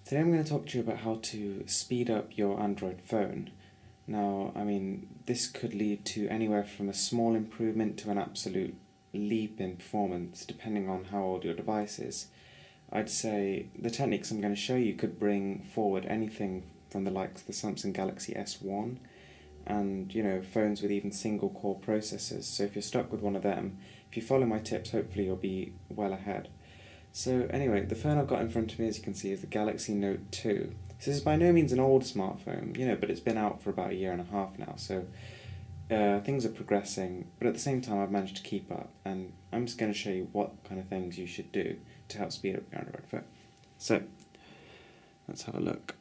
Today I'm going to talk to you about how to speed up your Android phone. Now, this could lead to anywhere from a small improvement to an absolute leap in performance, depending on how old your device is. I'd say the techniques I'm going to show you could bring forward anything from the likes of the Samsung Galaxy S1 and, phones with even single-core processors. So if you're stuck with one of them, if you follow my tips, hopefully you'll be well ahead. So anyway, the phone I've got in front of me, as you can see, is the Galaxy Note 2. So this is by no means an old smartphone, but it's been out for about a year and a half now, so things are progressing, but at the same time I've managed to keep up, and I'm just going to show you what kind of things you should do to help speed up your Android phone. So, let's have a look.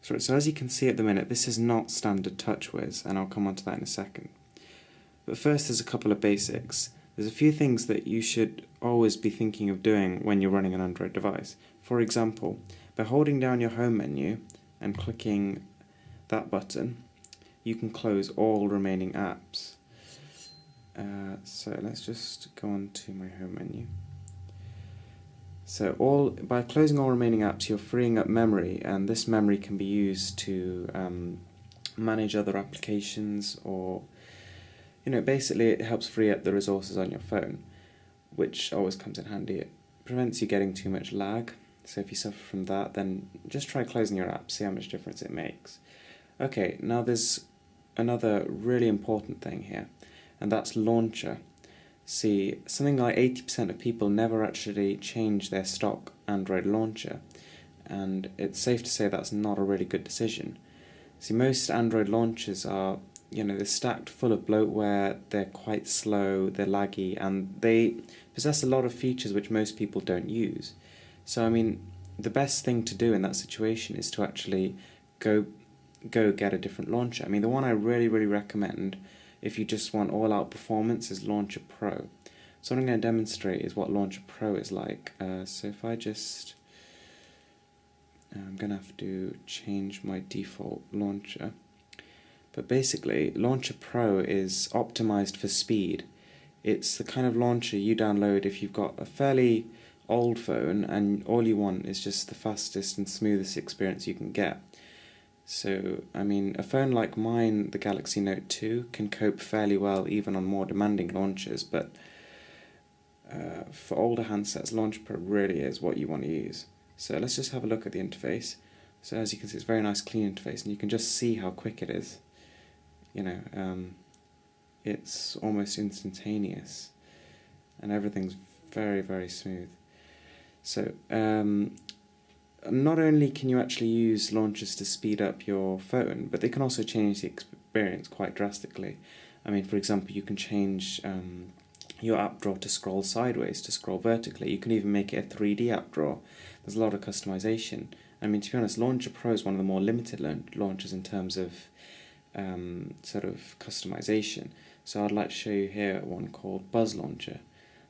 So as you can see at the minute, this is not standard TouchWiz, and I'll come on to that in a second. But first, there's a couple of basics. There's a few things that you should always be thinking of doing when you're running an Android device. For example, by holding down your home menu and clicking that button, you can close all remaining apps. So let's just go on to my home menu. So by closing all remaining apps, you're freeing up memory, and this memory can be used to manage other applications, or basically it helps free up the resources on your phone, which always comes in handy. It prevents you getting too much lag, so if you suffer from that, then just try closing your app, see how much difference it makes. Okay, now there's another really important thing here, and that's launcher. See, something like 80% of people never actually change their stock Android launcher, and it's safe to say that's not a really good decision. See, most Android launchers are, they're stacked full of bloatware, they're quite slow, they're laggy, and they possess a lot of features which most people don't use. So, the best thing to do in that situation is to actually go get a different launcher. The one I really recommend, if you just want all-out performance, is Launcher Pro. So what I'm going to demonstrate is what Launcher Pro is like. So if I just... I'm going to have to change my default launcher. But basically, Launcher Pro is optimized for speed. It's the kind of launcher you download if you've got a fairly old phone and all you want is just the fastest and smoothest experience you can get. So, a phone like mine, the Galaxy Note 2, can cope fairly well even on more demanding launchers, but for older handsets, Launcher Pro really is what you want to use. So let's just have a look at the interface. So as you can see, it's a very nice clean interface, and you can just see how quick it is. It's almost instantaneous, and everything's very smooth. So, not only can you actually use launchers to speed up your phone, but they can also change the experience quite drastically. For example, you can change your app drawer to scroll sideways, to scroll vertically. You can even make it a 3D app drawer. There's a lot of customization. To be honest, Launcher Pro is one of the more limited launchers in terms of sort of customization. So I'd like to show you here one called Buzz Launcher.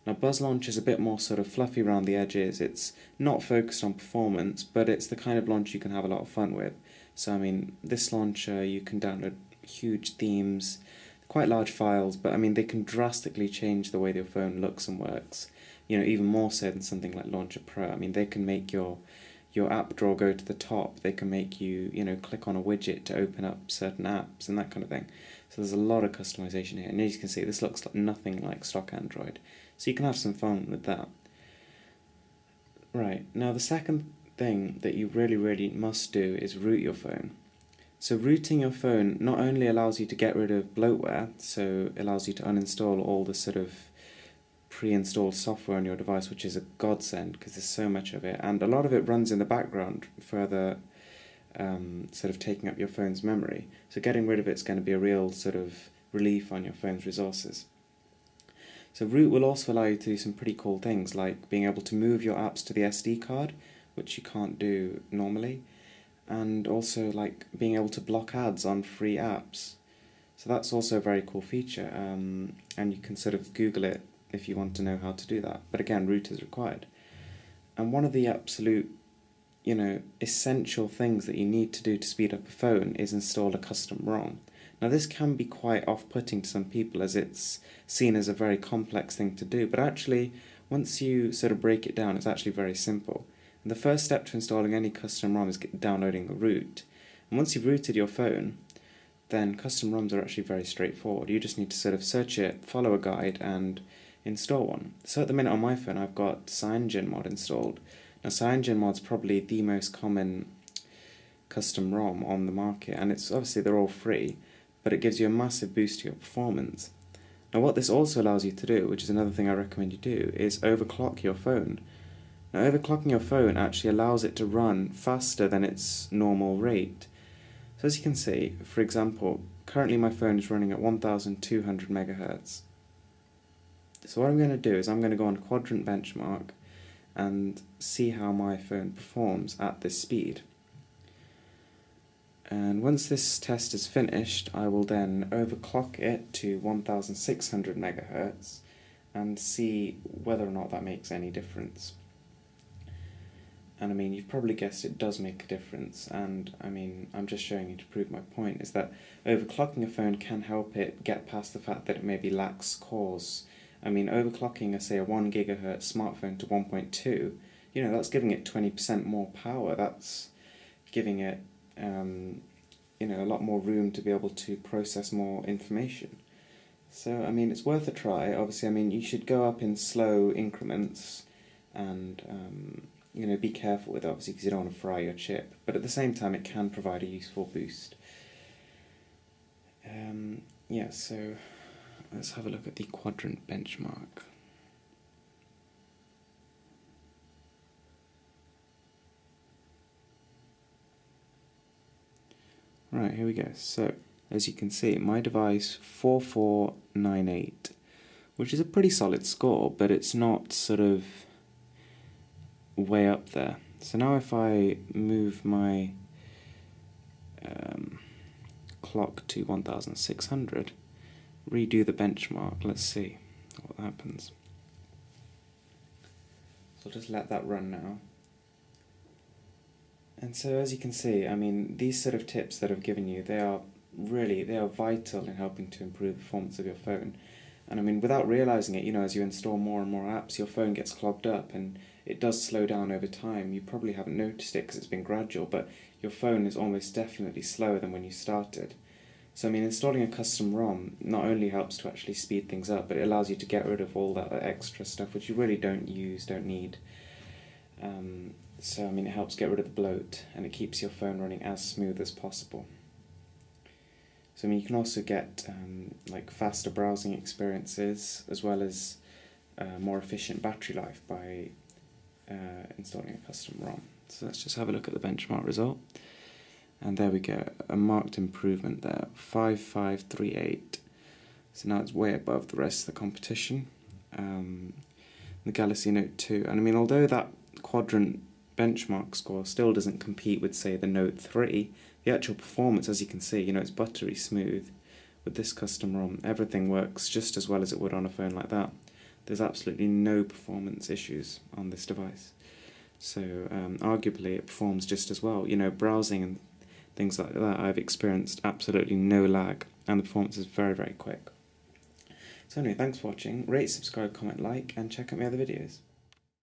Now, Buzz Launcher is a bit more sort of fluffy around the edges. It's not focused on performance, but it's the kind of launcher you can have a lot of fun with. So, this launcher, you can download huge themes, quite large files, but, they can drastically change the way your phone looks and works, even more so than something like Launcher Pro. They can make your app drawer go to the top. They can make you, click on a widget to open up certain apps and that kind of thing. So there's a lot of customization here. And as you can see, this looks like nothing like stock Android. So you can have some fun with that. Right, now the second thing that you really must do is root your phone. So rooting your phone not only allows you to get rid of bloatware, so it allows you to uninstall all the sort of pre-installed software on your device, which is a godsend because there's so much of it, and a lot of it runs in the background, further sort of taking up your phone's memory. So getting rid of it's going to be a real sort of relief on your phone's resources. So root will also allow you to do some pretty cool things, like being able to move your apps to the SD card, which you can't do normally, and also like being able to block ads on free apps. So that's also a very cool feature, and you can sort of Google it if you want to know how to do that. But again, root is required. And one of the absolute, essential things that you need to do to speed up a phone is install a custom ROM. Now this can be quite off-putting to some people as it's seen as a very complex thing to do, but actually once you sort of break it down, it's actually very simple. And the first step to installing any custom ROM is downloading a root. And once you've rooted your phone, then custom ROMs are actually very straightforward. You just need to sort of search it, follow a guide, and install one. So at the minute on my phone I've got CyanogenMod installed. Now CyanogenMod's probably the most common custom ROM on the market, and it's obviously they're all free, but it gives you a massive boost to your performance. Now what this also allows you to do, which is another thing I recommend you do, is overclock your phone. Now overclocking your phone actually allows it to run faster than its normal rate. So as you can see, for example, currently my phone is running at 1200 MHz. So what I'm going to do is I'm going to go on Quadrant Benchmark and see how my phone performs at this speed. And once this test is finished, I will then overclock it to 1600 MHz and see whether or not that makes any difference. And I mean, you've probably guessed it does make a difference, and I mean, I'm just showing you to prove my point, is that overclocking a phone can help it get past the fact that it maybe lacks cores. I mean, overclocking, say, a 1 GHz smartphone to 1.2, you know, that's giving it 20% more power. That's giving it you know, a lot more room to be able to process more information. So, I mean, it's worth a try. Obviously, I mean, you should go up in slow increments and, you know, be careful with it, obviously, because you don't want to fry your chip. But at the same time, it can provide a useful boost. Yeah, so let's have a look at the Quadrant Benchmark. Right, here we go. So, as you can see, my device 4498, which is a pretty solid score, but it's not sort of way up there. So now if I move my clock to 1600, redo the benchmark, let's see what happens. So I'll just let that run now. And so as you can see, I mean, these sort of tips that I've given you, they are vital in helping to improve the performance of your phone. And I mean, without realizing it, you know, as you install more and more apps, your phone gets clogged up and it does slow down over time. You probably haven't noticed it because it's been gradual, but your phone is almost definitely slower than when you started. So I mean, installing a custom ROM not only helps to actually speed things up, but it allows you to get rid of all that extra stuff which you really don't need. So I mean, it helps get rid of the bloat, and it keeps your phone running as smooth as possible. So I mean, you can also get like faster browsing experiences, as well as more efficient battery life by installing a custom ROM. So let's just have a look at the benchmark result. And there we go, a marked improvement there, 5538. So now it's way above the rest of the competition. The Galaxy Note 2, and I mean, although that Quadrant Benchmark score still doesn't compete with, say, the Note 3, the actual performance, as you can see, you know, it's buttery smooth. With this custom ROM, everything works just as well as it would on a phone like that. There's absolutely no performance issues on this device. So arguably it performs just as well. You know, browsing and things like that, I've experienced absolutely no lag, and the performance is very, very quick. So anyway, thanks for watching. Rate, subscribe, comment, like, and check out my other videos.